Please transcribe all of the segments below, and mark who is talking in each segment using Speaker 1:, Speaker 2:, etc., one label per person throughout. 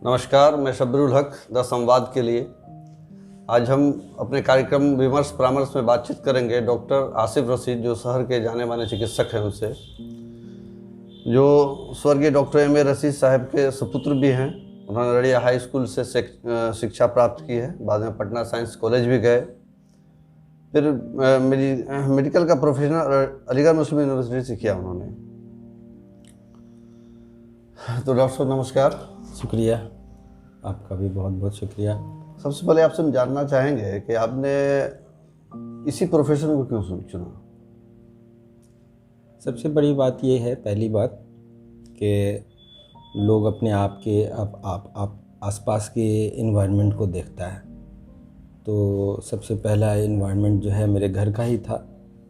Speaker 1: नमस्कार, मैं शब्बीरुल हक द संवाद के लिए आज हम अपने कार्यक्रम विमर्श परामर्श में बातचीत करेंगे डॉक्टर आसिफ रशीद, जो शहर के जाने माने चिकित्सक हैं, उनसे, जो स्वर्गीय डॉक्टर एम.ए. रशीद साहब के सुपुत्र भी हैं। उन्होंने रड़िया हाई स्कूल से शिक्षा प्राप्त की है, बाद में पटना साइंस कॉलेज भी गए, फिर मेडिकल का प्रोफेशनल अलीगढ़ मुस्लिम यूनिवर्सिटी से किया उन्होंने। तो डॉक्टर साहब नमस्कार।
Speaker 2: शुक्रिया, आपका भी बहुत बहुत शुक्रिया।
Speaker 1: सबसे पहले आपसे हम जानना चाहेंगे कि आपने इसी प्रोफेशन को क्यों चुना?
Speaker 2: सबसे बड़ी बात ये है, पहली बात कि लोग अपने आप के आप आसपास के इन्वायरमेंट को देखता है। तो सबसे पहला इन्वायरमेंट जो है मेरे घर का ही था।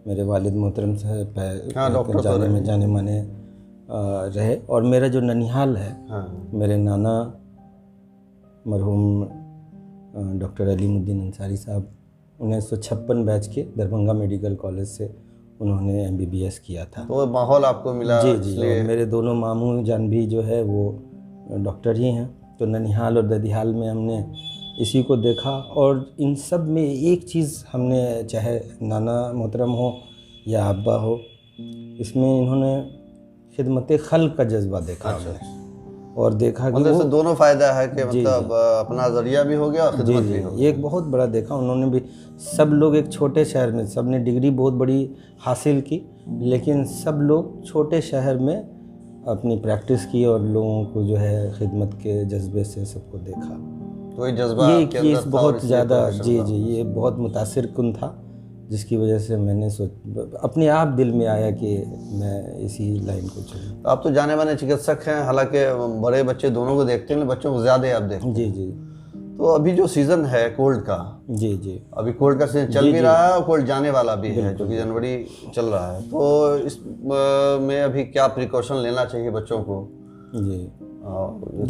Speaker 2: मेरे वालिद मोहतरम साहब जाने माने रहे, और मेरा जो ननिहाल है, मेरे नाना मरहूम डॉक्टर अलीमुद्दीन अंसारी साहब 1956 बैच के दरभंगा मेडिकल कॉलेज से उन्होंने MBBS किया था।
Speaker 1: तो माहौल आपको मिला?
Speaker 2: जी। और मेरे दोनों मामू जान भी जो है वो डॉक्टर ही हैं। तो ननिहाल और ददिहाल में हमने इसी को देखा, और इन सब में एक चीज़ हमने, चाहे नाना मोहतरम हो या अब्बा हो, इसमें इन्होंने खिदमत खल्क का जज्बा देखा। और देखा कि
Speaker 1: मतलब दोनों फ़ायदा है कि मतलब अपना ज़रिया भी हो गया और खिदमत भी हो गया।
Speaker 2: ये एक बहुत बड़ा देखा उन्होंने भी। सब लोग एक छोटे शहर में, सब ने डिग्री बहुत बड़ी हासिल की, लेकिन सब लोग छोटे शहर में अपनी प्रैक्टिस की और लोगों को जो है खिदमत के जज्बे से सबको देखा।
Speaker 1: तो ये जज्बा
Speaker 2: ये बहुत ज़्यादा ये बहुत मुतासिर कुन था, जिसकी वजह से मैंने अपने आप दिल में आया कि मैं इसी लाइन को चलूँ।
Speaker 1: तो आप तो जाने माने चिकित्सक हैं, हालांकि बड़े बच्चे दोनों को देखते हैं, बच्चों को ज़्यादा आप देखते हैं।
Speaker 2: जी।
Speaker 1: तो अभी जो सीज़न है कोल्ड का,
Speaker 2: जी
Speaker 1: अभी कोल्ड का सीजन चल भी रहा है और कोल्ड जाने वाला भी है, जो कि जनवरी चल रहा है। तो इस में अभी क्या प्रिकॉशन लेना चाहिए बच्चों को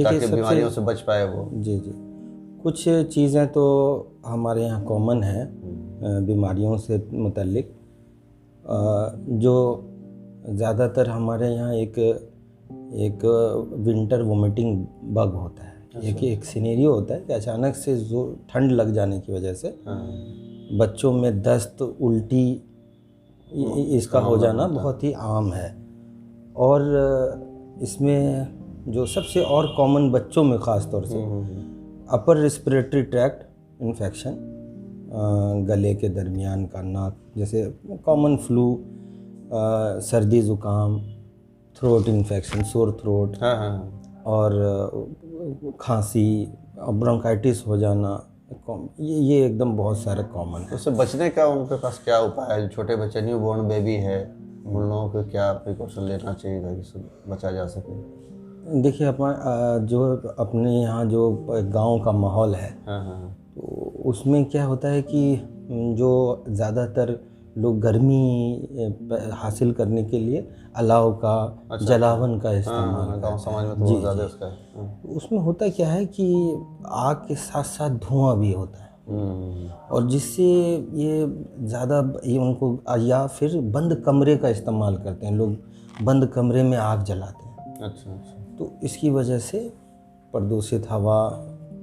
Speaker 1: ताकि बीमारियों से बच पाए वो?
Speaker 2: जी। कुछ चीज़ें तो हमारे यहाँ कॉमन है बीमारियों से मुतल्लिक, जो ज़्यादातर हमारे यहाँ एक विंटर वोमिटिंग बग होता है। एक सिनेरियो होता है कि अचानक से जो ठंड लग जाने की वजह से बच्चों में दस्त, उल्टी इसका हो जाना बहुत ही आम है। और इसमें जो सबसे और कॉमन बच्चों में ख़ास तौर से अपर रेस्पिरेटरी ट्रैक्ट इन्फेक्शन, गले के दरमियान का, नाक, जैसे कॉमन फ्लू, सर्दी ज़ुकाम, थ्रोट इन्फेक्शन, सोर थ्रोट, और खांसी, ब्रोंकाइटिस हो जाना, ये एकदम बहुत सारे कॉमन है।
Speaker 1: उससे बचने का उनके पास क्या उपाय है? छोटे बच्चे, न्यू बॉर्न बेबी है, उन लोगों को क्या प्रिकॉशन लेना चाहिए ताकि से बचा जा सके?
Speaker 2: देखिए, जो अपने यहाँ जो गांव का माहौल है, तो उसमें क्या होता है कि जो ज़्यादातर लोग गर्मी हासिल करने के लिए अलाव का, जलावन का इस्तेमाल
Speaker 1: गाँव समाज में तो ज़्यादा उसका है।
Speaker 2: उसमें होता क्या है कि आग के साथ साथ धुआं भी होता है, और जिससे ये ज़्यादा उनको, या फिर बंद कमरे का इस्तेमाल करते हैं लोग, बंद कमरे में आग जलाते हैं।
Speaker 1: अच्छा।
Speaker 2: तो इसकी वजह से प्रदूषित हवा,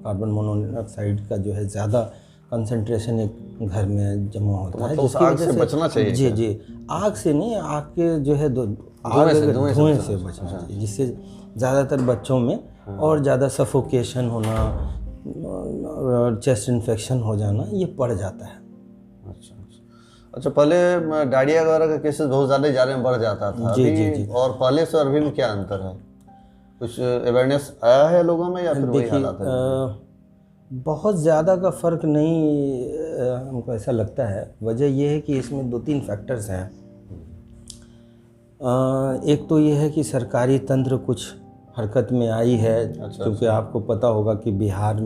Speaker 2: कार्बन मोनोऑक्साइड का जो है ज़्यादा कंसंट्रेशन एक घर में जमा होता है,
Speaker 1: जिसकी वजह से बचना चाहिए।
Speaker 2: जी, आग से नहीं, आग के जो है धुएं से बचना चाहिए, जिससे ज़्यादातर बच्चों में और ज़्यादा सफोकेशन होना और चेस्ट इन्फेक्शन हो जाना ये पड़ जाता है।
Speaker 1: अच्छा, पहले डायरिया वगैरह का केसेस बहुत ज़्यादा जाने में बढ़ जाता था। जी। और पहले से और अभी में क्या अंतर है? कुछ अवेयरनेस आया है लोगों में या फिर वही हालात है?
Speaker 2: बहुत ज़्यादा का फ़र्क नहीं, हमको ऐसा लगता है। वजह यह है कि इसमें 2-3 फैक्टर्स हैं। एक तो ये है कि सरकारी तंत्र कुछ हरकत में आई है, क्योंकि आपको पता होगा कि बिहार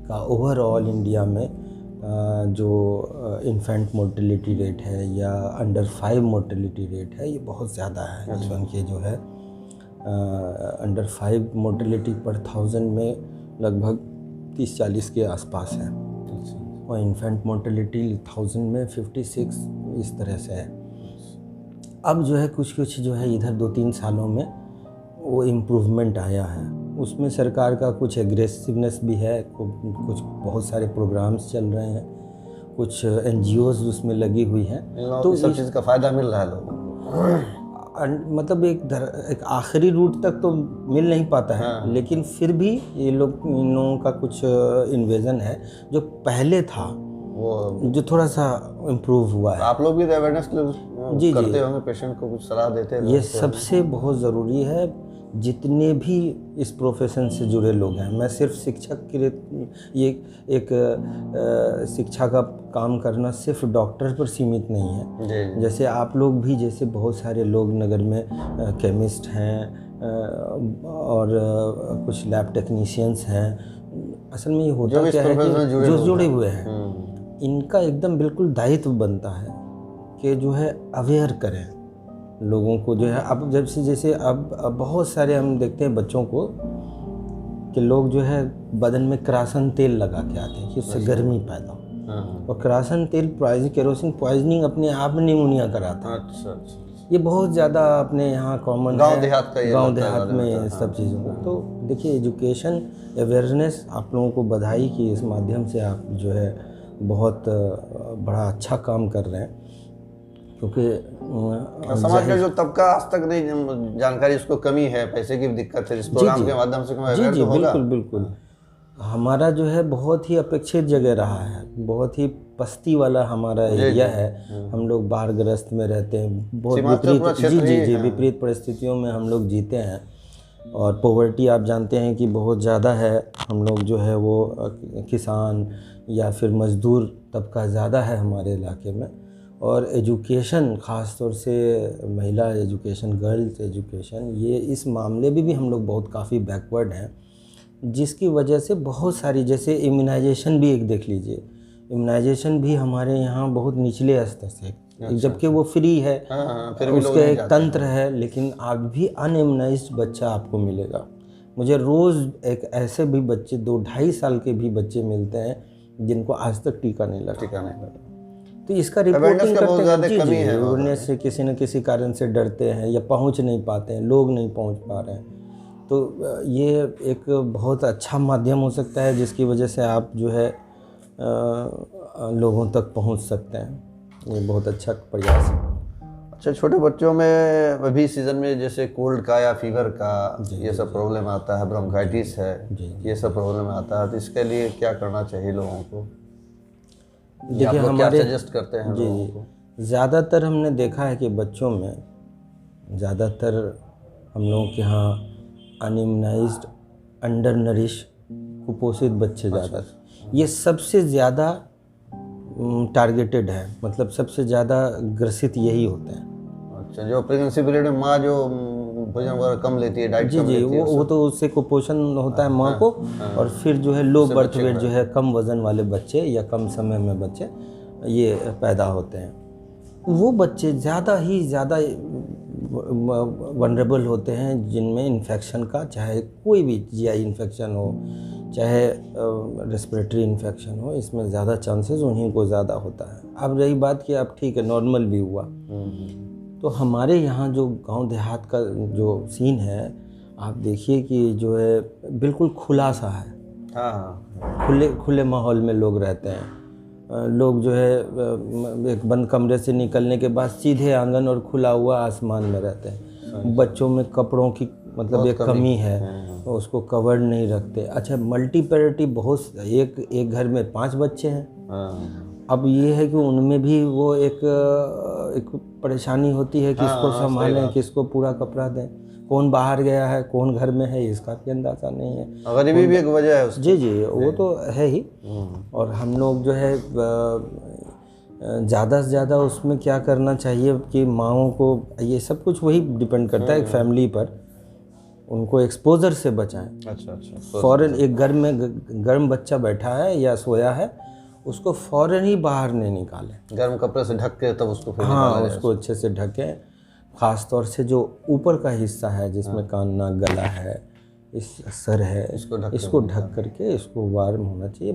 Speaker 2: का ओवरऑल इंडिया में जो इन्फेंट मोर्टेलिटी रेट है या अंडर 5 मोर्टेलिटी रेट है, ये बहुत ज़्यादा है। बचपन के जो है अंडर 5 मोर्टेलिटी पर 1000 में लगभग 30-40 के आसपास है, और इन्फेंट मोर्टेलिटी 1000 में 56 इस तरह से है। अब जो है कुछ जो है इधर 2-3 सालों में वो इम्प्रूवमेंट आया है। उसमें सरकार का कुछ एग्रेसिवनेस भी है, कुछ बहुत सारे प्रोग्राम्स चल रहे हैं, कुछ NGOs उसमें लगी हुई हैं।
Speaker 1: तो सब चीज़ का फ़ायदा मिल रहा है लोगों को।
Speaker 2: मतलब एक आखिरी रूट तक तो मिल नहीं पाता है, लेकिन फिर भी इन लोगों का कुछ इन्वेजन है जो पहले था
Speaker 1: वो
Speaker 2: जो थोड़ा सा इम्प्रूव हुआ है।
Speaker 1: आप लोग भी अवेयरनेस
Speaker 2: जी
Speaker 1: करते होंगे, पेशेंट को कुछ सलाह देते हैं?
Speaker 2: ये सबसे बहुत ज़रूरी है। जितने भी इस प्रोफेशन से जुड़े लोग हैं, मैं सिर्फ शिक्षक के लिए ये एक शिक्षा का काम करना सिर्फ डॉक्टर पर सीमित नहीं है।
Speaker 1: जी।
Speaker 2: जैसे आप लोग भी, जैसे बहुत सारे लोग नगर में केमिस्ट हैं और कुछ लैब टेक्नीशियंस हैं। असल में ये होता क्या है कि जो जुड़े हुए हैं, इनका एकदम बिल्कुल दायित्व बनता है कि जो है अवेयर करें लोगों को। जो है अब जैसे अब बहुत सारे हम देखते हैं बच्चों को कि लोग जो है बदन में किरासन तेल लगा के आते हैं कि उससे गर्मी पैदा हो, और किरासन तेल केरोसिन पॉइजनिंग अपने आप में निमोनिया कराता है।
Speaker 1: अच्छा।
Speaker 2: ये बहुत ज़्यादा अपने यहाँ कॉमन
Speaker 1: गांव देहात का,
Speaker 2: गांव देहात में सब चीज़ों का। तो देखिए, एजुकेशन अवेयरनेस, आप लोगों को बधाई कि इस माध्यम से आप जो है बहुत बड़ा अच्छा काम कर रहे हैं, क्योंकि
Speaker 1: समाज का जो तबका आज तक नहीं जानकारी, उसको कमी है, पैसे की दिक्कत है, इस प्रोग्राम के माध्यम से
Speaker 2: जी बिल्कुल। हमारा जो है बहुत ही अपेक्षित जगह रहा है, बहुत ही पस्ती वाला हमारा एरिया है। हम लोग बाढ़ग्रस्त में रहते हैं, बहुत विपरीत विपरीत परिस्थितियों में हम लोग जीते हैं, और पॉवर्टी आप जानते हैं कि बहुत ज़्यादा है। हम लोग जो है वो किसान या फिर मज़दूर तबका ज़्यादा है हमारे इलाके में। और एजुकेशन, ख़ास तौर से महिला एजुकेशन, गर्ल्स एजुकेशन, ये इस मामले में भी हम लोग बहुत काफ़ी बैकवर्ड हैं, जिसकी वजह से बहुत सारी, जैसे इम्यूनाइजेशन भी एक देख लीजिए, इम्यूनाइजेशन भी हमारे यहाँ बहुत निचले स्तर से, जबकि वो फ्री है, उसके एक तंत्र है, लेकिन आज भी अनइम्यूनाइज्ड बच्चा आपको मिलेगा। मुझे रोज़ एक ऐसे भी बच्चे 2-2.5 साल के भी बच्चे मिलते हैं जिनको आज तक टीका नहीं लगा। तो इसका रिपोर्टिंग करते हैं, अवेयरनेस से किसी न किसी कारण से डरते हैं या पहुंच नहीं पाते हैं, लोग नहीं पहुंच पा रहे हैं। तो ये एक बहुत अच्छा माध्यम हो सकता है जिसकी वजह से आप जो है लोगों तक पहुंच सकते हैं। ये बहुत अच्छा प्रयास है।
Speaker 1: अच्छा, छोटे बच्चों में अभी सीज़न में जैसे कोल्ड का या फीवर का ये सब प्रॉब्लम आता है, ब्रोंकाइटिस है, ये सब प्रॉब्लम आता है, तो इसके लिए क्या करना चाहिए लोगों को?
Speaker 2: देखिए, हमारे
Speaker 1: सजेस्ट करते हैं लोगों को?
Speaker 2: ज़्यादातर हमने देखा है कि बच्चों में ज़्यादातर हम लोगों के यहाँ अनइम्यूनाइज्ड, अंडर नरिश, कुपोषित बच्चे ज़्यादा, ये सबसे ज़्यादा टारगेटेड है, मतलब सबसे ज़्यादा ग्रसित यही होते हैं।
Speaker 1: अच्छा, जो प्रेगनेंसी पीरियड में माँ जो भोजन वगैरह कम लेती है, डाइट कम लेती है,
Speaker 2: वो तो उससे कुपोषण होता है माँ को, और फिर जो है लो बर्थ वेट, जो है कम वज़न वाले बच्चे या कम समय में बच्चे ये पैदा होते हैं। वो बच्चे ज़्यादा वनरेबल होते हैं जिनमें इन्फेक्शन का, चाहे कोई भी GI इन्फेक्शन हो, चाहे रेस्पिरेटरी इन्फेक्शन हो, इसमें ज़्यादा चांसेस उन्हीं को ज़्यादा होता है। अब रही बात कि अब ठीक है, नॉर्मल भी हुआ, तो हमारे यहाँ जो गांव देहात का जो सीन है, आप देखिए कि जो है बिल्कुल खुला सा है। खुले माहौल में लोग रहते हैं। लोग जो है एक बंद कमरे से निकलने के बाद सीधे आंगन और खुला हुआ आसमान में रहते हैं। बच्चों में कपड़ों की मतलब एक कमी है, उसको कवर नहीं रखते। अच्छा, मल्टीपैरिटी बहुत, एक घर में 5 बच्चे हैं। अब ये है कि उनमें भी वो एक परेशानी होती है, किसको संभालें, किसको पूरा कपड़ा दें, कौन बाहर गया है, कौन घर में है, इसका भी अंदाज़ा नहीं है।
Speaker 1: गरीबी भी एक वजह है उसकी।
Speaker 2: जी, वो तो है ही। और हम लोग जो है ज़्यादा से ज़्यादा उसमें क्या करना चाहिए कि माँओं को, ये सब कुछ वही डिपेंड करता है फैमिली पर, उनको एक्सपोजर से बचाएं।
Speaker 1: अच्छा।
Speaker 2: फ़ौरन एक घर में गर्म बच्चा बैठा है या सोया है, उसको फ़ौरन ही बाहर नहीं निकालें,
Speaker 1: गर्म कपड़े से ढक के तब उसको फिर
Speaker 2: उसको अच्छे से ढकें। ख़ास तौर से जो ऊपर का हिस्सा है, जिसमें कान, नाक, गला है, इस सर है, इसको ढक करके इसको वार्म होना चाहिए।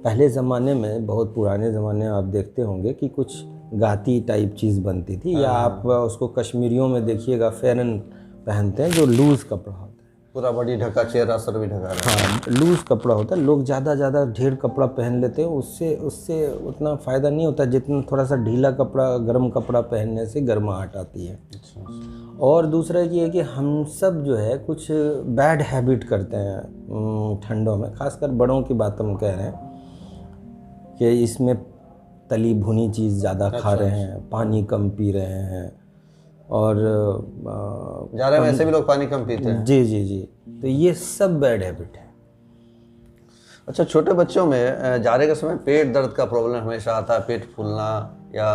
Speaker 2: पहले ज़माने में, बहुत पुराने ज़माने में आप देखते होंगे कि कुछ गाती टाइप चीज़ बनती थी, या आप उसको कश्मीरियों में देखिएगा फेरन पहनते हैं, जो लूज़ कपड़ा होता है,
Speaker 1: पूरा बॉडी ढका, चेहरा सर भी ढका रहा है।
Speaker 2: हाँ, लूज़ कपड़ा होता है। लोग ज़्यादा ढेर कपड़ा पहन लेते हैं, उससे उतना फ़ायदा नहीं होता जितना थोड़ा सा ढीला कपड़ा, गर्म कपड़ा पहनने से गर्माहट आती है।
Speaker 1: अच्छा।
Speaker 2: और दूसरा ये है कि हम सब जो है कुछ बैड हैबिट करते हैं ठंडों में, खासकर बड़ों की बात हम कह रहे हैं कि इसमें तली भुनी चीज़ ज़्यादा खा रहे हैं, पानी कम पी रहे हैं, और
Speaker 1: जाड़े में ऐसे भी लोग पानी कम पीते हैं।
Speaker 2: जी, तो ये सब बैड हैबिट है।
Speaker 1: अच्छा, छोटे बच्चों में जाड़े के समय पेट दर्द का प्रॉब्लम हमेशा आता है, पेट फूलना या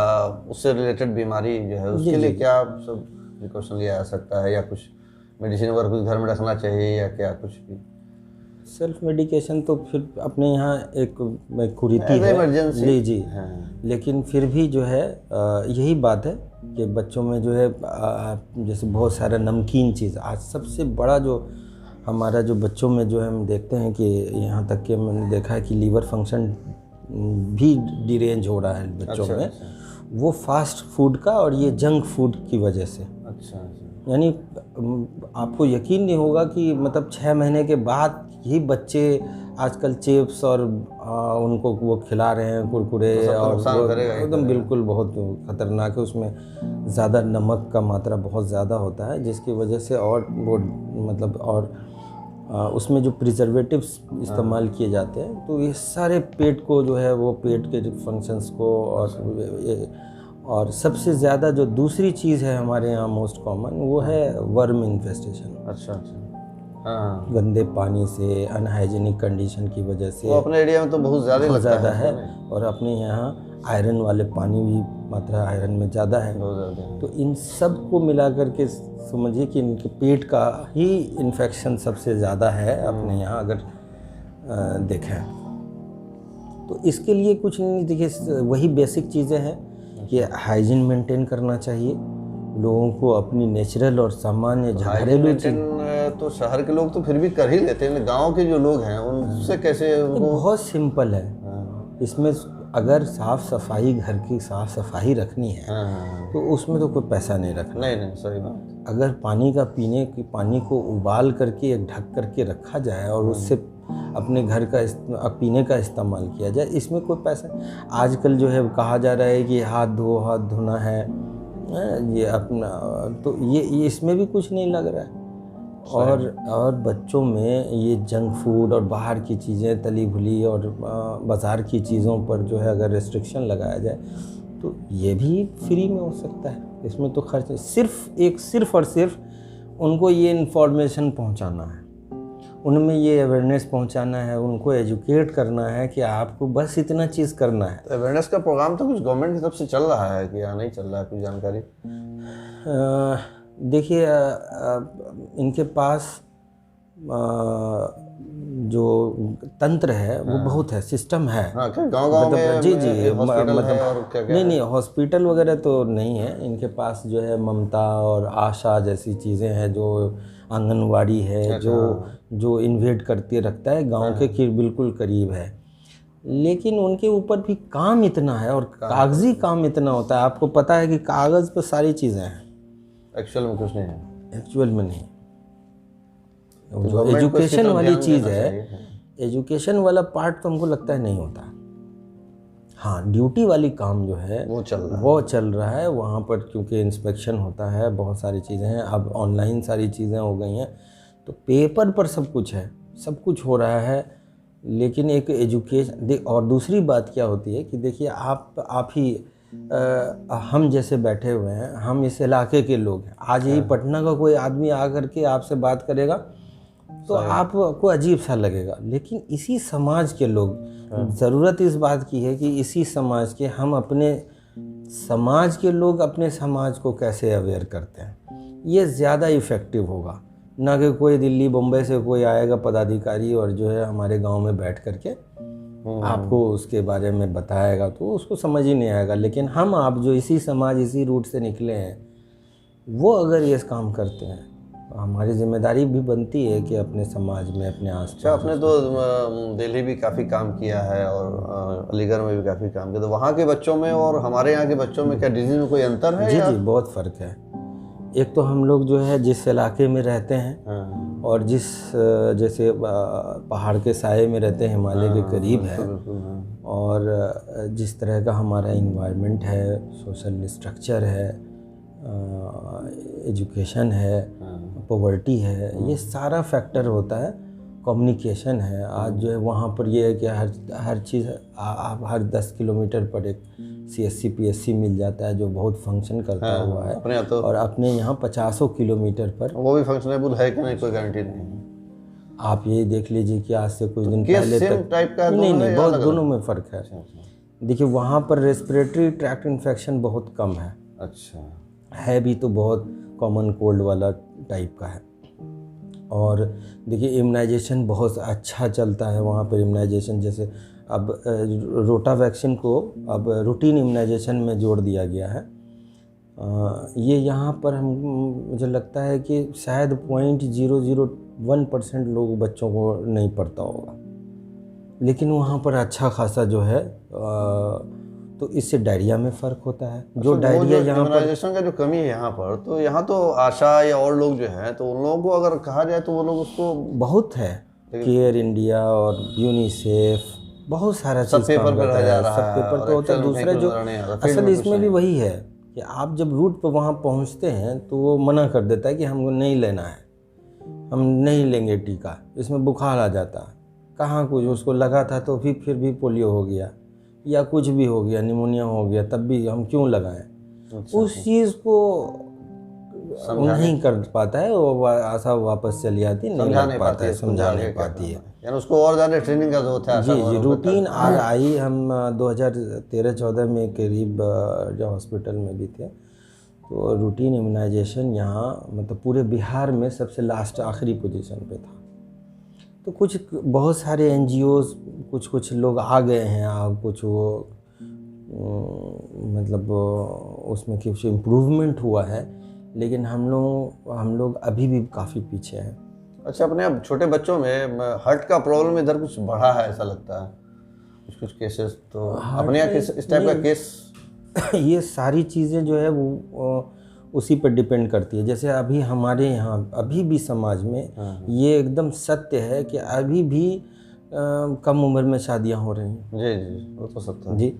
Speaker 1: उससे रिलेटेड बीमारी जो है, उसके लिए क्या सब प्रिकॉशन लिया जा सकता है, या कुछ मेडिसिन वगैरह कुछ घर में रखना चाहिए, या क्या कुछ भी?
Speaker 2: सेल्फ मेडिकेशन तो फिर अपने यहाँ एक कुरीति है,
Speaker 1: इमरजेंसी
Speaker 2: जी। लेकिन फिर भी जो है यही बात है कि बच्चों में जो है जैसे बहुत सारा नमकीन चीज़, आज सबसे बड़ा जो हमारा जो बच्चों में जो है हम देखते हैं कि यहाँ तक कि मैंने देखा है कि लीवर फंक्शन भी डिरेंज हो रहा है बच्चों में। वो फास्ट फूड का और ये जंक फूड की वजह से।
Speaker 1: अच्छा।
Speaker 2: यानी आपको यकीन नहीं होगा कि मतलब 6 महीने के बाद ही बच्चे आजकल चिप्स और उनको वो खिला रहे हैं, कुरकुरे, और एकदम बिल्कुल बहुत ख़तरनाक है। उसमें ज़्यादा नमक का मात्रा बहुत ज़्यादा होता है, जिसकी वजह से और वो मतलब और उसमें जो प्रिजर्वेटिव्स इस्तेमाल किए जाते हैं, तो ये सारे पेट को जो है वो पेट के फंक्शंस को और सबसे ज़्यादा जो दूसरी चीज़ है हमारे यहाँ मोस्ट कॉमन, वो है वर्म इन्फेस्टेशन।
Speaker 1: अच्छा। हाँ।
Speaker 2: गंदे पानी से, अनहाइजीनिक कंडीशन की वजह से
Speaker 1: वो अपने एरिया में तो बहुत ज़्यादा
Speaker 2: है। और अपने यहाँ आयरन वाले पानी भी, मात्रा आयरन में ज़्यादा है। तो इन सब को मिला करके समझिए कि इनके पेट का ही इन्फेक्शन सबसे ज़्यादा है अपने यहाँ अगर देखें तो। इसके लिए कुछ नहीं, देखिए वही बेसिक चीज़ें हैं कि हाइजीन मेंटेन करना चाहिए लोगों को, अपनी नेचुरल और सामान्य घरेलू चीज।
Speaker 1: तो शहर के लोग तो फिर भी कर ही लेते हैं, गांव के जो लोग हैं उनसे कैसे उनको?
Speaker 2: बहुत सिंपल है इसमें। अगर साफ सफाई, घर की साफ सफाई रखनी है तो उसमें तो कोई पैसा नहीं रखना।
Speaker 1: नहीं, सही बात।
Speaker 2: अगर पानी को उबाल करके एक ढक करके रखा जाए और उससे अपने घर का पीने का इस्तेमाल किया जाए, इसमें कोई पैसा। आजकल जो है कहा जा रहा है कि हाथ धोना है, ये अपना, तो ये इसमें भी कुछ नहीं लग रहा है। और बच्चों में ये जंक फूड और बाहर की चीज़ें, तली भुली और बाज़ार की चीज़ों पर जो है अगर रेस्ट्रिक्शन लगाया जाए तो ये भी फ्री में हो सकता है। इसमें तो खर्च सिर्फ और सिर्फ उनको ये इन्फॉर्मेशन पहुंचाना है, उनमें ये अवेयरनेस पहुंचाना है, उनको एजुकेट करना है कि आपको बस इतना चीज़ करना है।
Speaker 1: तो अवेयरनेस का प्रोग्राम तो कुछ गवर्नमेंट की तरफ से चल रहा है कि या नहीं चल रहा है, कुछ जानकारी?
Speaker 2: देखिए इनके पास जो तंत्र है वो बहुत है, सिस्टम है।
Speaker 1: गाँव में
Speaker 2: जी
Speaker 1: मतलब
Speaker 2: नहीं जो वगैरह तो नहीं है इनके पास। जो है ममता और आशा जैसी चीज़ें हैं, जो आंगनवाड़ी है, जो इन्वेट करते रखता है गांव के बिल्कुल करीब है। लेकिन उनके ऊपर भी काम इतना है और कागजी काम इतना होता है। आपको पता है कि कागज़ पर सारी चीज़ें हैं,
Speaker 1: एक्चुअल में कुछ नहीं है।
Speaker 2: एक्चुअल में नहीं। जो एजुकेशन वाली चीज़ है, एजुकेशन वाला पार्ट तो हमको लगता है नहीं होता। हाँ, ड्यूटी वाली काम जो है वो चल रहा है वहाँ पर, क्योंकि इंस्पेक्शन होता है, बहुत सारी चीज़ें हैं। अब ऑनलाइन सारी चीज़ें हो गई हैं, तो पेपर पर सब कुछ है, सब कुछ हो रहा है। लेकिन एक एजुकेशन और दूसरी बात क्या होती है कि देखिए आप ही हम जैसे बैठे हुए हैं, हम इस इलाके के लोग हैं। आज यही पटना का कोई आदमी आकर के आपसे बात करेगा तो आपको अजीब सा लगेगा, लेकिन इसी समाज के लोग, ज़रूरत इस बात की है कि इसी समाज के हम अपने समाज के लोग अपने समाज को कैसे अवेयर करते हैं, ये ज़्यादा इफ़ेक्टिव होगा। ना कि कोई दिल्ली बम्बई से कोई आएगा पदाधिकारी और जो है हमारे गांव में बैठ करके आपको उसके बारे में बताएगा, तो उसको समझ ही नहीं आएगा। लेकिन हम आप जो इसी समाज, इसी रूट से निकले हैं, वो अगर ये काम करते हैं, हमारी जिम्मेदारी भी बनती है कि अपने समाज में, अपने आसपास।
Speaker 1: आपने तो दिल्ली भी काफ़ी काम किया है और अलीगढ़ में भी काफ़ी काम किया, तो वहाँ के बच्चों में और हमारे यहाँ के बच्चों में क्या डिजीज में कोई अंतर है?
Speaker 2: जी, बहुत फ़र्क है। एक तो हम लोग जो है जिस इलाके में रहते हैं और जिस जैसे पहाड़ के साए में रहते हैं, हिमालय के करीब है, और जिस तरह का हमारा इन्वायरमेंट है, सोशल स्ट्रक्चर है, एजुकेशन है, पॉवर्टी है, ये सारा फैक्टर होता है। कम्युनिकेशन है। आज जो है वहाँ पर ये है कि हर चीज़ आप हर 10 किलोमीटर पर एक CSC PSC मिल जाता है जो बहुत फंक्शन करता हुआ है।
Speaker 1: अपने तो
Speaker 2: और अपने यहाँ 50 किलोमीटर पर
Speaker 1: वो भी फंक्शनेबल है कि नहीं, कोई गारंटी नहीं।
Speaker 2: आप ये देख लीजिए कि आज से कुछ दिन
Speaker 1: केस
Speaker 2: पहले
Speaker 1: सेम
Speaker 2: तक
Speaker 1: टाइप का
Speaker 2: नहीं, बहुत दोनों में फ़र्क है। देखिए वहाँ पर रेस्पिरेटरी ट्रैक्ट इन्फेक्शन बहुत कम है।
Speaker 1: अच्छा
Speaker 2: है भी तो बहुत कॉमन कोल्ड वाला टाइप का है। और देखिए इम्यूनाइजेशन बहुत अच्छा चलता है वहाँ पर। इम्यूनाइजेशन जैसे अब रोटा वैक्सीन को अब रूटीन इम्यूनाइजेशन में जोड़ दिया गया है। ये यहाँ पर मुझे लगता है कि शायद 0.001% लोग बच्चों को नहीं पड़ता होगा, लेकिन वहाँ पर अच्छा खासा जो है तो इससे डायरिया में फ़र्क होता है। जो डायरिया यहाँ पर
Speaker 1: इम्यूनाइजेशन का जो कमी है यहाँ पर, तो यहाँ तो आशा या और लोग जो हैं तो उन लोगों को अगर कहा जाए तो वो लोग उसको
Speaker 2: बहुत है। केयर इंडिया और यूनिसेफ बहुत सारा चीज़
Speaker 1: पेपर पे रह जा रहा
Speaker 2: सब पेपर तो होता है। दूसरा जो असल इसमें भी वही है कि आप जब रूट पर वहाँ पहुँचते हैं तो वो मना कर देता है कि हमको नहीं लेना है, हम नहीं लेंगे टीका, इसमें बुखार आ जाता है। कहाँ कुछ उसको लगा था तो फिर भी पोलियो हो गया या कुछ भी हो गया, निमोनिया हो गया, तब भी हम क्यों लगाएं। उस चीज़ को नहीं कर पाता है, वो आशा वापस चली आती, नहीं लग पाता है, समझा नहीं पाती है।
Speaker 1: यानी उसको और ज़्यादा ट्रेनिंग का जरूरत है।
Speaker 2: जी रूटीन आज आई। हम 2013-14 में करीब जो हॉस्पिटल में भी थे तो रूटीन इम्यूनाइजेशन यहाँ मतलब पूरे बिहार में सबसे लास्ट आखिरी पोजीशन पे था। तो कुछ बहुत सारे NGOs कुछ लोग आ गए हैं, कुछ वो मतलब उसमें कुछ इम्प्रूवमेंट हुआ है, लेकिन हम लोग अभी भी काफ़ी पीछे हैं।
Speaker 1: अच्छा, अपने अब छोटे बच्चों में हार्ट का प्रॉब्लम इधर कुछ बढ़ा है ऐसा लगता है, कुछ केसेस तो अपने यहाँ इस टाइप का केस
Speaker 2: ये सारी चीज़ें जो है वो उसी पर डिपेंड करती है। जैसे अभी हमारे यहाँ अभी भी समाज में ये एकदम सत्य है कि अभी भी कम उम्र में शादियाँ हो रही हैं।
Speaker 1: जी वो तो सत्य है।
Speaker 2: जी,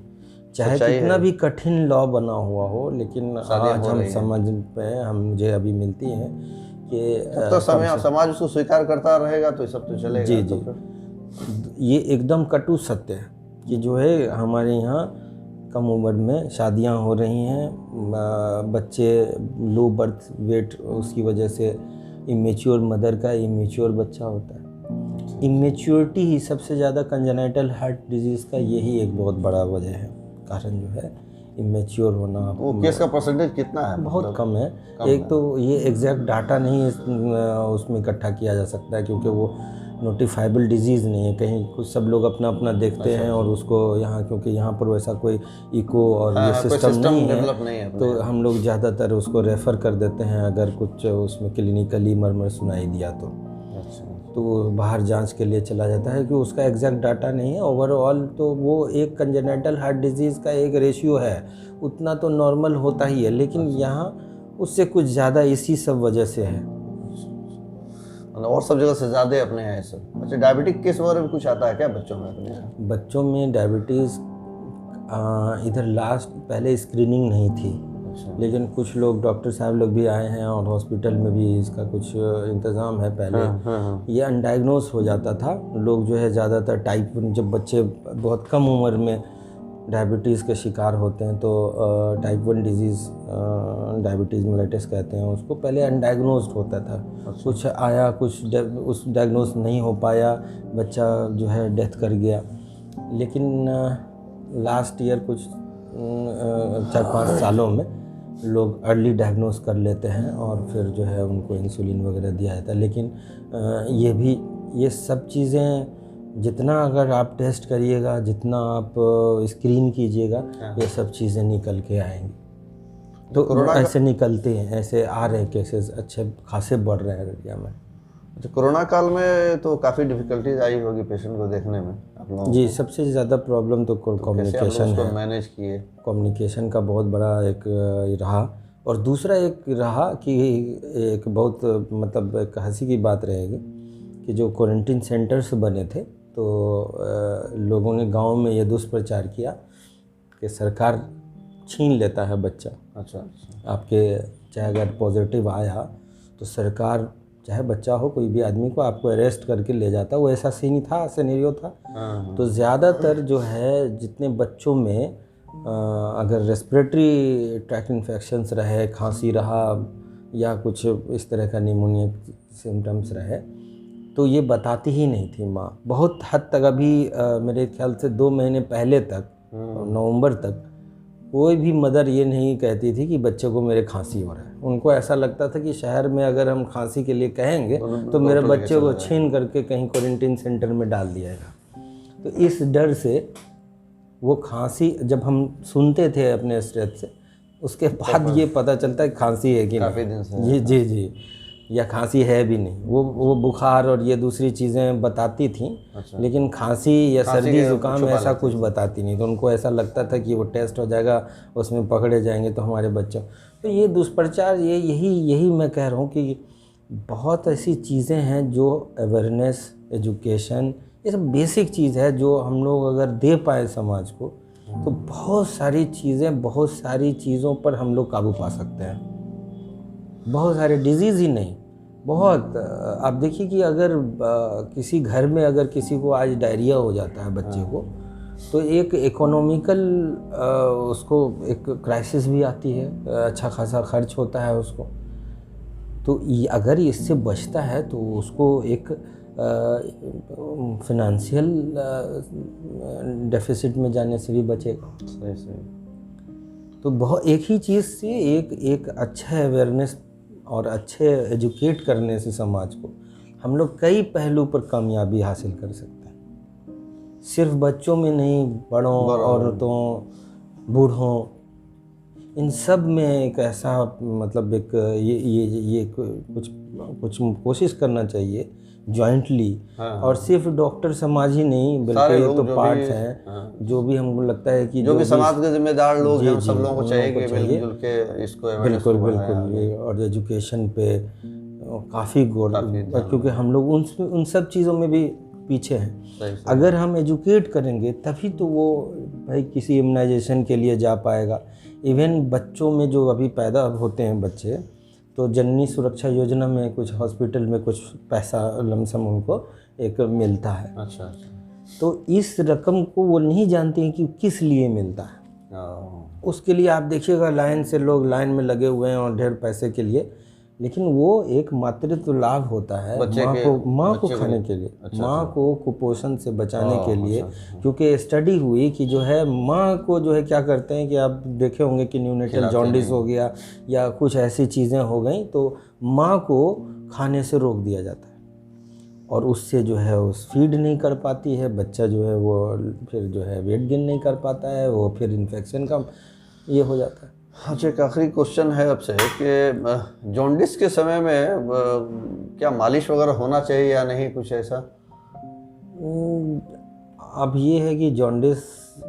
Speaker 2: चाहे कितना भी कठिन लॉ बना हुआ हो, लेकिन आज हम समझ पे मुझे अभी मिलती है कि
Speaker 1: तो समाज उसको स्वीकार करता रहेगा तो सब तो चलेगा।
Speaker 2: जी जी, ये एकदम कटु सत्य है कि जो है हमारे यहाँ कम उम्र में शादियां हो रही हैं, बच्चे लो बर्थ वेट, उसकी वजह से इमेच्योर मदर का इमेच्योर बच्चा होता है। इमेच्योरिटी ही सबसे ज़्यादा कंजेनाइटल हार्ट डिजीज़ का यही एक बहुत बड़ा वजह है, कारण जो है इमेच्योर होना।
Speaker 1: वो केस का परसेंटेज कितना है?
Speaker 2: बहुत कम है। एक तो ये एग्जैक्ट डाटा नहीं उसमें इकट्ठा किया जा सकता है क्योंकि वो नोटिफाइबल डिजीज़ नहीं है। कहीं कुछ सब लोग अपना अपना देखते हैं और उसको यहाँ, क्योंकि यहाँ पर वैसा कोई इको और ये सिस्टम नहीं है तो हम लोग ज़्यादातर उसको रेफ़र कर देते हैं अगर कुछ उसमें क्लिनिकली मर्मर सुनाई दिया तो बाहर जांच के लिए चला जाता है कि उसका एग्जैक्ट डाटा नहीं है। ओवरऑल तो वो एक कंजेनाइटल हार्ट डिजीज़ का एक रेशियो है, उतना तो नॉर्मल होता ही है, लेकिन यहाँ उससे कुछ ज़्यादा इसी सब वजह से है
Speaker 1: और सब जगह से ज़्यादा अपने हैं सब। अच्छा, डायबिटिक केस वगैरह भी कुछ आता है क्या बच्चों में अपने?
Speaker 2: बच्चों में डायबिटीज़ इधर लास्ट पहले स्क्रीनिंग नहीं थी। अच्छा। लेकिन कुछ लोग डॉक्टर साहब लोग भी आए हैं और हॉस्पिटल में भी इसका कुछ इंतज़ाम है। पहले ये अनडायग्नोज हो जाता था। लोग जो है ज़्यादातर टाइप, जब बच्चे बहुत कम उम्र में डायबिटीज़ के शिकार होते हैं तो टाइप 1 डिजीज़, डायबिटीज़ मेलिटस कहते हैं उसको, पहले अनडायग्नोज्ड होता था। अच्छा। कुछ आया, कुछ उस डायग्नोज नहीं हो पाया, बच्चा जो है डेथ कर गया। लेकिन लास्ट ईयर कुछ 4-5 सालों में लोग अर्ली डायग्नोज कर लेते हैं और फिर जो है उनको इंसुलिन वगैरह दिया जाता है। लेकिन ये सब चीज़ें जितना अगर आप टेस्ट करिएगा, जितना आप स्क्रीन कीजिएगा, ये सब चीज़ें निकल के आएंगी। तो ऐसे निकलते हैं, ऐसे आ रहे केसेस अच्छे खासे बढ़ रहे हैं इंडिया में।
Speaker 1: अच्छा, कोरोना काल में तो काफ़ी डिफिकल्टीज आई होगी पेशेंट को देखने में आप लोगों?
Speaker 2: जी, सबसे ज़्यादा प्रॉब्लम तो कम्युनिकेशन है।
Speaker 1: मैनेज किए?
Speaker 2: कम्युनिकेशन का बहुत बड़ा एक रहा, और दूसरा एक रहा कि एक बहुत मतलब एक हंसी की बात रहेगी कि जो क्वारंटीन सेंटर्स बने थे तो लोगों ने गांव में ये दुष्प्रचार किया कि सरकार छीन लेता है बच्चा।
Speaker 1: अच्छा
Speaker 2: आपके चाहे अगर पॉजिटिव आया तो सरकार चाहे बच्चा हो कोई भी आदमी को आपको अरेस्ट करके ले जाता। वो ऐसा सीन था, सिनेरियो था। तो ज़्यादातर जो है जितने बच्चों में अगर रेस्पिरेटरी ट्रैक्ट इन्फेक्शंस रहे, खांसी रहा या कुछ इस तरह का निमोनिया सिम्टम्स रहे तो ये बताती ही नहीं थी माँ। बहुत हद तक अभी मेरे ख्याल से 2 महीने पहले तक, नवंबर तक, कोई भी मदर ये नहीं कहती थी कि बच्चे को मेरे खांसी हो रहा है। उनको ऐसा लगता था कि शहर में अगर हम खांसी के लिए कहेंगे तो मेरे बच्चे को छीन करके कहीं क्वारंटीन सेंटर में डाल दिया जाएगा। तो इस डर से वो खांसी जब हम सुनते थे अपने स्टेट से, उसके बाद ये पता चलता है खांसी है कि नहीं। जी, या खांसी है भी नहीं। वो बुखार और ये दूसरी चीज़ें बताती थी। अच्छा। लेकिन खांसी या सर्दी जुकाम ऐसा कुछ बताती नहीं। तो उनको ऐसा लगता था कि वो टेस्ट हो जाएगा, उसमें पकड़े जाएंगे तो हमारे बच्चों। तो ये दुष्प्रचार, यही मैं कह रहा हूँ कि बहुत ऐसी चीज़ें हैं जो अवेयरनेस, एजुकेशन, ये सब बेसिक चीज़ है जो हम लोग अगर दे पाए समाज को तो बहुत सारी चीज़ों पर हम लोग काबू पा सकते हैं। बहुत सारे डिजीज़ ही नहीं, बहुत आप देखिए कि अगर किसी घर में अगर किसी को आज डायरिया हो जाता है बच्चे को तो एक इकोनॉमिकल उसको एक क्राइसिस भी आती है, अच्छा खासा खर्च होता है उसको। तो अगर इससे बचता है तो उसको एक फिनेंशियल डेफिसिट में जाने से भी बचेगा। सही। तो बहुत एक ही चीज़ से एक अच्छा अवेयरनेस और अच्छे एजुकेट करने से समाज को हम लोग कई पहलू पर कामयाबी हासिल कर सकते हैं। सिर्फ बच्चों में नहीं, बड़ों, औरतों, बूढ़ों, इन सब में एक ऐसा मतलब एक ये कुछ कोशिश करना चाहिए जॉइंटली। और सिर्फ डॉक्टर समाज ही नहीं बल्कि ये तो पार्ट्स हैं जो भी हमको लगता है कि
Speaker 1: जो भी समाज के जिम्मेदार लोग हैं सब लोगों को चाहिए कि मिलजुल के इसको
Speaker 2: बिल्कुल। और एजुकेशन पे काफ़ी गौर, क्योंकि हम लोग उन सब चीज़ों में भी पीछे हैं। अगर हम एजुकेट करेंगे तभी तो वो भाई किसी इम्यूनाइजेशन के लिए जा पाएगा। इवन बच्चों में जो अभी पैदा होते हैं बच्चे, तो जननी सुरक्षा योजना में कुछ हॉस्पिटल में कुछ पैसा लमसम उनको एक मिलता है। अच्छा। तो इस रकम को वो नहीं जानते हैं कि किस लिए मिलता है। उसके लिए आप देखिएगा लाइन से लोग लाइन में लगे हुए हैं और ढेर पैसे के लिए, लेकिन वो एक मातृत्व लाभ होता है माँ को खाने के लिए। माँ को कुपोषण से बचाने के लिए। क्योंकि स्टडी हुई कि जो है माँ को जो है क्या करते हैं कि आप देखे होंगे कि न्यूनेटल जॉन्डिस हो गया या कुछ ऐसी चीज़ें हो गई तो माँ को खाने से रोक दिया जाता है और उससे जो है वो फीड नहीं कर पाती है, बच्चा जो है वो फिर जो है वेट गेन नहीं कर पाता है, वो फिर इन्फेक्शन का ये हो जाता है।
Speaker 1: अच्छा, एक आखिरी क्वेश्चन है आपसे कि जॉन्डिस के समय में क्या मालिश वगैरह होना चाहिए या नहीं, कुछ ऐसा?
Speaker 2: अब ये है कि जॉन्डिस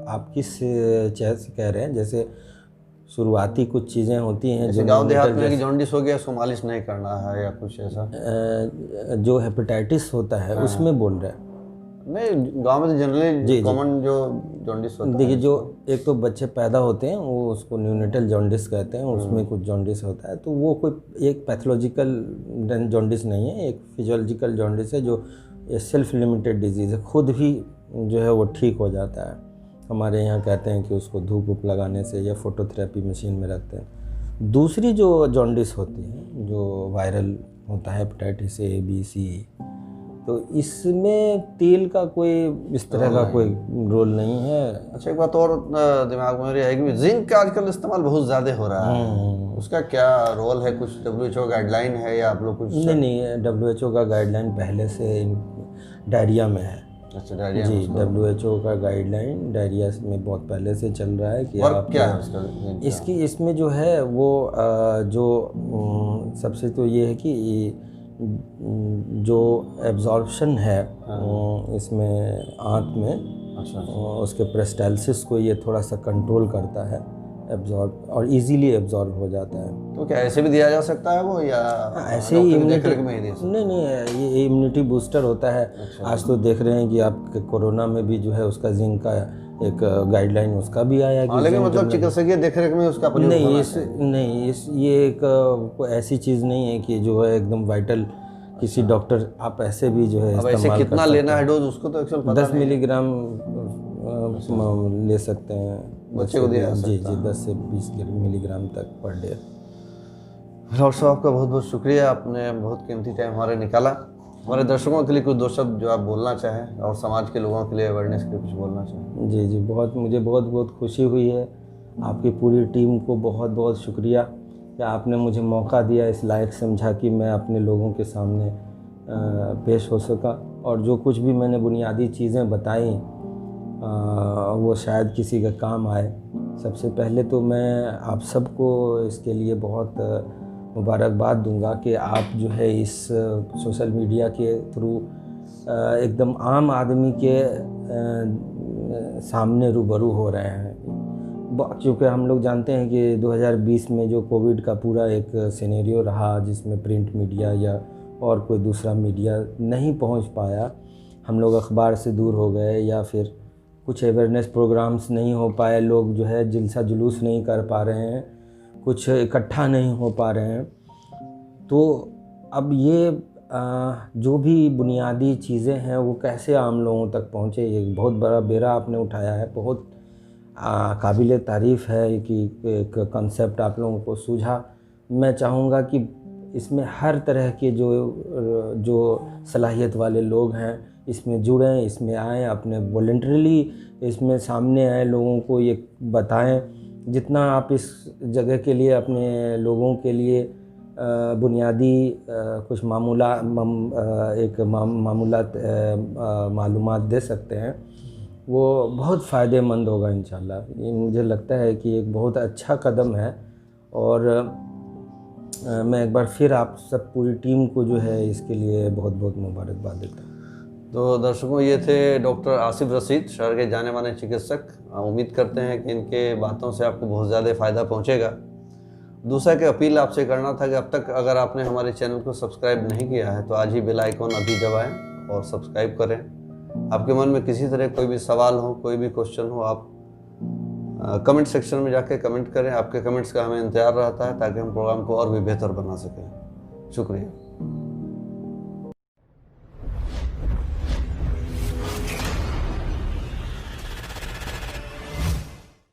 Speaker 2: आप किस चीज़ से कह रहे हैं। जैसे शुरुआती कुछ चीज़ें होती हैं जो
Speaker 1: गांव देहात में कि जॉन्डिस हो गया उसको मालिश नहीं करना है या कुछ ऐसा,
Speaker 2: जो हेपेटाइटिस होता है उसमें बोल रहे हैं।
Speaker 1: नहीं, गांव में तो जनरली कॉमन जो जॉन्डिस होता है।
Speaker 2: देखिए, जो एक तो बच्चे पैदा होते हैं वो उसको न्यूनेटल जॉन्डिस कहते हैं, उसमें कुछ जॉन्डिस होता है। तो वो कोई एक पैथोलॉजिकल जॉन्डिस नहीं है, एक फिजियोलॉजिकल जॉन्डिस है जो सेल्फ लिमिटेड डिजीज़ है, खुद ही जो है वो ठीक हो जाता है। हमारे यहाँ कहते हैं कि उसको धूप लगाने से या फोटोथेरेपी मशीन में रखते हैं। दूसरी जो जॉन्डिस होती है जो वायरल होता है, हेपेटाइटिस A, B, C, तो इसमें तेल का कोई इस तरह का कोई रोल नहीं है।
Speaker 1: अच्छा, एक बात और दिमाग में है कि जिंक का आजकल इस्तेमाल बहुत ज़्यादा हो रहा है, उसका क्या रोल है? कुछ WHO गाइडलाइन है या आप लोग कुछ?
Speaker 2: नहीं, WHO का गाइडलाइन पहले से डायरिया में है।
Speaker 1: अच्छा, डायरिया
Speaker 2: जी, WHO का गाइडलाइन डायरिया में बहुत पहले से चल रहा है कि
Speaker 1: आप क्या है
Speaker 2: इसमें जो है वो जो सबसे तो ये है कि जो एब्जॉर्प्शन है इसमें आँत में, अच्छा, उसके पेरिस्टाल्सिस को ये थोड़ा सा कंट्रोल करता है एब्जॉर्ब और इजीली एब्जॉर्ब हो जाता है।
Speaker 1: तो क्या ऐसे भी दिया जा सकता है वो, या
Speaker 2: ऐसे ही
Speaker 1: देखरेख में ही दे सकते?
Speaker 2: नहीं ये इम्यूनिटी बूस्टर होता है। आज तो देख रहे हैं कि आप कोरोना में भी जो है उसका जिंक का एक गाइडलाइन उसका भी आया कि
Speaker 1: लेकिन मतलब चिकित्सकीय देखरेख में उसका प्रयोग
Speaker 2: ये एक ऐसी चीज़ नहीं है कि जो है एकदम वाइटल किसी डॉक्टर आप ऐसे भी जो है
Speaker 1: इस्तेमाल कितना लेना है डोज उसको तो एक्चुअल पता
Speaker 2: 10 मिलीग्राम ले सकते हैं
Speaker 1: बच्चे को दिया
Speaker 2: जी 10 से 20 मिलीग्राम तक पर डे।
Speaker 1: डॉक्टर साहब आपका बहुत बहुत शुक्रिया, आपने बहुत कीमती टाइम हमारे निकाला। हमारे दर्शकों के लिए कुछ दो शब्द जो आप बोलना चाहें और समाज के लोगों के लिए अवेयरनेस के लिए कुछ बोलना चाहें?
Speaker 2: जी मुझे बहुत खुशी हुई है। आपकी पूरी टीम को बहुत बहुत शुक्रिया कि आपने मुझे मौका दिया, इस लायक समझा कि मैं अपने लोगों के सामने पेश हो सका। और जो कुछ भी मैंने बुनियादी चीज़ें बताई वो शायद किसी का काम आए। सबसे पहले तो मैं आप सबको इसके लिए बहुत मुबारकबाद दूंगा कि आप जो है इस सोशल मीडिया के थ्रू एकदम आम आदमी के सामने रूबरू हो रहे हैं। क्योंकि हम लोग जानते हैं कि 2020 में जो कोविड का पूरा एक सिनेरियो रहा जिसमें प्रिंट मीडिया या और कोई दूसरा मीडिया नहीं पहुंच पाया, हम लोग अखबार से दूर हो गए या फिर कुछ अवेयरनेस प्रोग्राम्स नहीं हो पाए, लोग जो है जलसा जुलूस नहीं कर पा रहे हैं, कुछ इकट्ठा नहीं हो पा रहे हैं। तो अब ये जो भी बुनियादी चीज़ें हैं वो कैसे आम लोगों तक पहुँचे, ये बहुत बड़ा बेड़ा आपने उठाया है। बहुत काबिल तारीफ़ है कि एक कंसेप्ट आप लोगों को सूझा। मैं चाहूँगा कि इसमें हर तरह के जो सलाहियत वाले लोग हैं इसमें जुड़ें, इसमें आएँ, अपने वॉलंटरीली इसमें सामने आए, लोगों को ये बताएं। जितना आप इस जगह के लिए अपने लोगों के लिए बुनियादी कुछ मालूमात दे सकते हैं वो बहुत फ़ायदेमंद होगा इंशाल्लाह। ये मुझे लगता है कि एक बहुत अच्छा कदम है। और मैं एक बार फिर आप सब पूरी टीम को जो है इसके लिए बहुत बहुत मुबारकबाद देता हूँ।
Speaker 1: तो दर्शकों, ये थे डॉक्टर आसिफ रशीद, शहर के जाने माने चिकित्सक। उम्मीद करते हैं कि इनके बातों से आपको बहुत ज़्यादा फ़ायदा पहुंचेगा। दूसरा कि अपील आपसे करना था कि अब तक अगर आपने हमारे चैनल को सब्सक्राइब नहीं किया है तो आज ही बेल आइकॉन अभी दबाएं और सब्सक्राइब करें। आपके मन में किसी तरह कोई भी सवाल हो, कोई भी क्वेश्चन हो, आप कमेंट सेक्शन में जाके कमेंट करें। आपके कमेंट्स का हमें इंतजार रहता है ताकि हम प्रोग्राम को और भी बेहतर बना सकें। शुक्रिया।